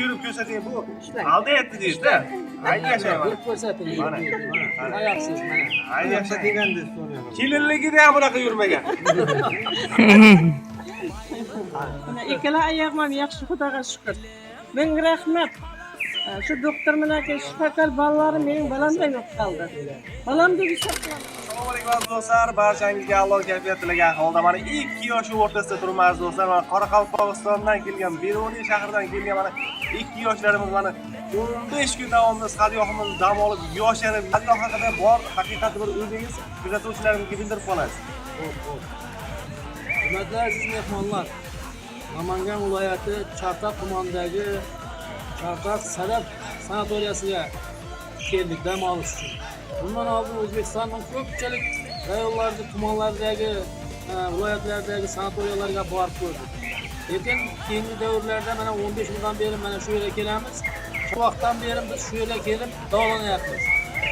yürüp ko'rsating bu. Aldayapti deydi-da. Ayni yashayman. Yurib ko'rsating. Mana. Oyoqsiz mana. Ayni yashayman. Kelinligida ham bunaqa yurmagan. Mana ikkala oyog'im ham yaxshi, Xudoga shukr. Menga rahmat. Shu doktor bilan shifokor bolalarim mening balamday bo'lib qoldi. Balamdek hisoblanadi. Assalomu alaykum aziz do'stlar, barchangizga Alloh kayfiyat tilagan holda mana 2 yosh o'rtasida turibmiz do'stlar. Mana Qoraqalpog'istondan kelgan, Beruniy shahridan kelgan mana 2 yoshlarimiz mana 15 kun davomida sayohatimiz dam olib, yosharib, sayohat haqida bor haqiqatni bir o'zingiz kuzatuvchilarimizga bildirib qolasiz. Hurmatli aziz mehmonlar, Namangan viloyati Chartoq tumanidagi Chartoq Sadaf sanatoriyasiga keldik dam olish uchun. Bundan oldin O'zbekistonning ko'pchilik rayonlarda, tumanlardagi, viloyatlardagi sanatoriyalarga borib ko'rdik. Lekin keyingi davrlarda mana 15 yildan beri mana shu yerga kelamiz. Shu vaqtdan beri biz shu yerga kelib davolanyapmiz.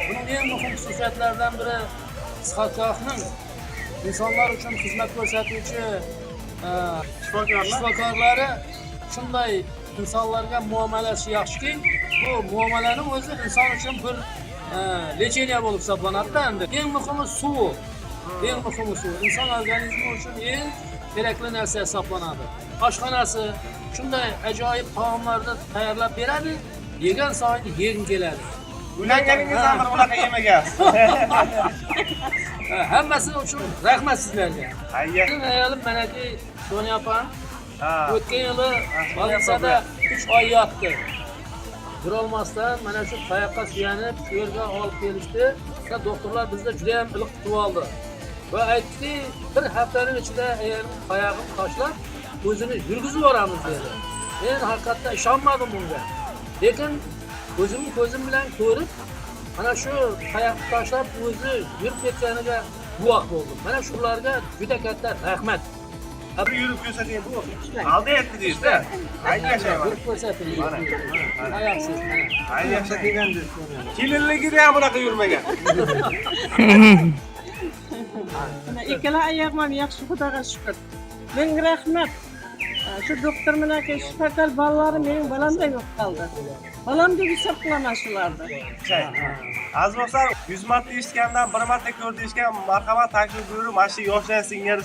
Buning eng muhim xususiyatlaridan biri Chartoqning insonlar uchun xizmat ko'rsatuvchi shifokorlari shunday insonlarga muomalasi yaxshiki, bu muomalaning o'zi inson uchun bir lecheniya bo'lib hisoblanadi-da. Endi eng muhimi suv. Eng muhimi suv. Inson organizmi uchun eng kerakli narsa hisoblanadi. Oshxonasi shunday ajoyib taomlarni tayyorlab beradi, yegan sayin yeging keladi. Uylanganingizdan bir bunaqa yemagansiz. Hammasi uchun rahmat sizlarga. Hayya. Ayolim manaki Sonya opam Ha. o'tgan yili bolnisada 3 oy yotdi. Turolmasdan mana shu qayoqqa suyanib, shu yerga olib kelishdi. Doktorlar bizda juda ham iliq kutib oldi. Va aytdiki, bir haftaning ichida ayolning oyog'ini tashlab, o'zini yurgizib yuboramiz dedi. Men haqiqatda ishonmadim bunga. Lekin o'zimni ko'zim bilan ko'rib, mana shu qayoqni tashlab o'zi yurib ketganiga guvoh bo'ldim. Mana shularga juda katta rahmat. Bir yurib ko'rsating bu. Aldayapti deydi-da. Ayni yashayman. Yurib ko'rsating. Mana. Oyoqsiz mana. Ayni yashayman. Kelinligida ham bunaqa yurmagan. Mana ikkala oyog'im ham yaxshi, Xudoga shukr. Menga rahmat. Shu doktor bilan shifokor bolalarim mening balamday bo'lib qoldi. Balamdek hisob qilaman shularni. Aziz do'stlar, 100 marta eshitgandan 1 marta ko'r deyishgan marhamat taklif buyurib, mana shu yoshlar singari